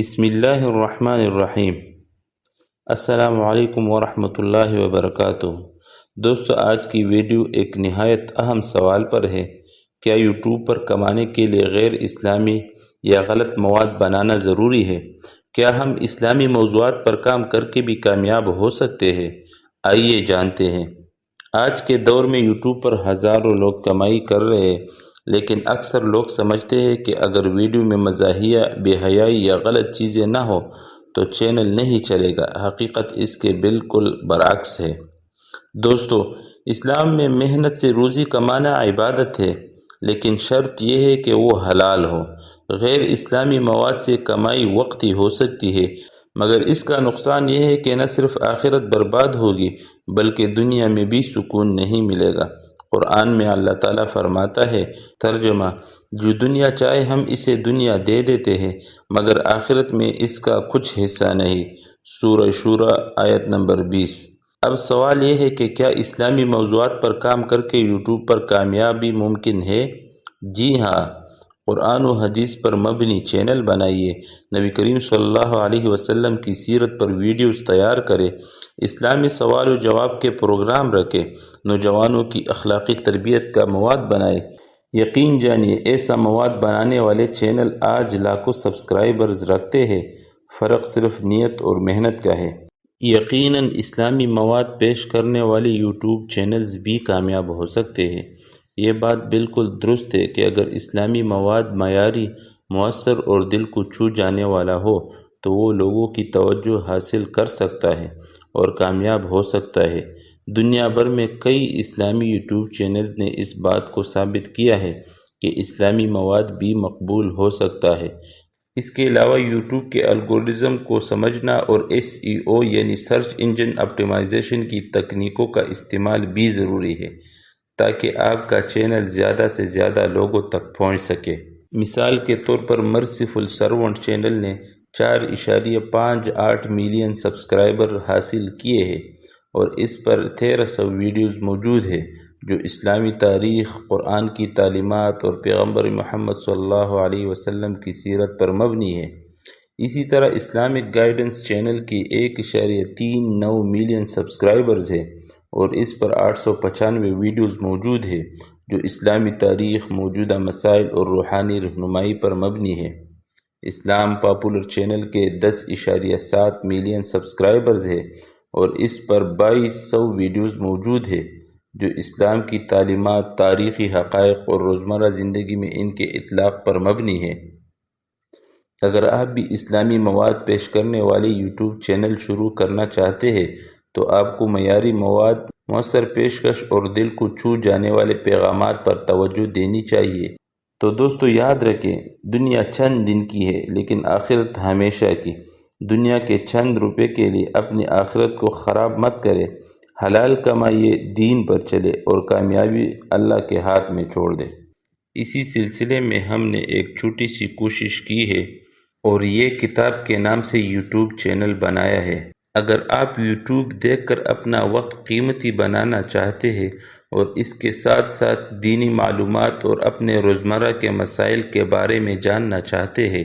بسم اللہ الرحمن الرحیم۔ السلام علیکم ورحمۃ اللہ وبرکاتہ۔ دوستو، آج کی ویڈیو ایک نہایت اہم سوال پر ہے۔ کیا یوٹیوب پر کمانے کے لیے غیر اسلامی یا غلط مواد بنانا ضروری ہے؟ کیا ہم اسلامی موضوعات پر کام کر کے بھی کامیاب ہو سکتے ہیں؟ آئیے جانتے ہیں۔ آج کے دور میں یوٹیوب پر ہزاروں لوگ کمائی کر رہے ہیں، لیکن اکثر لوگ سمجھتے ہیں کہ اگر ویڈیو میں مزاحیہ، بے حیائی یا غلط چیزیں نہ ہو تو چینل نہیں چلے گا۔ حقیقت اس کے بالکل برعکس ہے۔ دوستو، اسلام میں محنت سے روزی کمانا عبادت ہے، لیکن شرط یہ ہے کہ وہ حلال ہو۔ غیر اسلامی مواد سے کمائی وقتی ہو سکتی ہے، مگر اس کا نقصان یہ ہے کہ نہ صرف آخرت برباد ہوگی بلکہ دنیا میں بھی سکون نہیں ملے گا۔ قرآن میں اللہ تعالیٰ فرماتا ہے، ترجمہ: جو دنیا چاہے ہم اسے دنیا دے دیتے ہیں، مگر آخرت میں اس کا کچھ حصہ نہیں۔ سورہ شورى آیت نمبر 20۔ اب سوال یہ ہے کہ کیا اسلامی موضوعات پر کام کر کے یوٹیوب پر کامیابی ممکن ہے؟ جی ہاں، قرآن و حدیث پر مبنی چینل بنائیے، نبی کریم صلی اللہ علیہ وسلم کی سیرت پر ویڈیوز تیار کرے، اسلامی سوال و جواب کے پروگرام رکھے، نوجوانوں کی اخلاقی تربیت کا مواد بنائے۔ یقین جانیے، ایسا مواد بنانے والے چینل آج لاکھوں سبسکرائبرز رکھتے ہیں۔ فرق صرف نیت اور محنت کا ہے۔ یقیناً اسلامی مواد پیش کرنے والے یوٹیوب چینلز بھی کامیاب ہو سکتے ہیں۔ یہ بات بالکل درست ہے کہ اگر اسلامی مواد معیاری، مؤثر اور دل کو چھو جانے والا ہو تو وہ لوگوں کی توجہ حاصل کر سکتا ہے اور کامیاب ہو سکتا ہے۔ دنیا بھر میں کئی اسلامی یوٹیوب چینلز نے اس بات کو ثابت کیا ہے کہ اسلامی مواد بھی مقبول ہو سکتا ہے۔ اس کے علاوہ یوٹیوب کے الگورتھم کو سمجھنا اور SEO یعنی سرچ انجن آپٹیمائزیشن کی تکنیکوں کا استعمال بھی ضروری ہے، تاکہ آپ کا چینل زیادہ سے زیادہ لوگوں تک پہنچ سکے۔ مثال کے طور پر مرسیفل سرونٹ چینل نے 4.58 ملین سبسکرائبر حاصل کیے ہیں اور اس پر 1300 ویڈیوز موجود ہیں جو اسلامی تاریخ، قرآن کی تعلیمات اور پیغمبر محمد صلی اللہ علیہ وسلم کی سیرت پر مبنی ہے۔ اسی طرح اسلامک گائیڈنس چینل کی 1.39 ملین سبسکرائبرز ہیں اور اس پر 895 ویڈیوز موجود ہیں جو اسلامی تاریخ، موجودہ مسائل اور روحانی رہنمائی پر مبنی ہے۔ اسلام پاپولر چینل کے 10.7 ملین سبسکرائبرز ہیں اور اس پر 2200 ویڈیوز موجود ہیں جو اسلام کی تعلیمات، تاریخی حقائق اور روزمرہ زندگی میں ان کے اطلاق پر مبنی ہے۔ اگر آپ بھی اسلامی مواد پیش کرنے والے یوٹیوب چینل شروع کرنا چاہتے ہیں تو آپ کو معیاری مواد، مؤثر پیشکش اور دل کو چھو جانے والے پیغامات پر توجہ دینی چاہیے۔ تو دوستو، یاد رکھیں، دنیا چند دن کی ہے لیکن آخرت ہمیشہ کی۔ دنیا کے چند روپے کے لیے اپنی آخرت کو خراب مت کرے۔ حلال کمائیے، دین پر چلے اور کامیابی اللہ کے ہاتھ میں چھوڑ دے۔ اسی سلسلے میں ہم نے ایک چھوٹی سی کوشش کی ہے اور یہ کتاب کے نام سے یوٹیوب چینل بنایا ہے۔ اگر آپ یوٹیوب دیکھ کر اپنا وقت قیمتی بنانا چاہتے ہیں اور اس کے ساتھ ساتھ دینی معلومات اور اپنے روزمرہ کے مسائل کے بارے میں جاننا چاہتے ہیں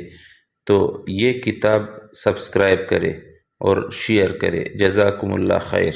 تو یہ کتاب سبسکرائب کریں اور شیئر کریں۔ جزاکم اللہ خیر۔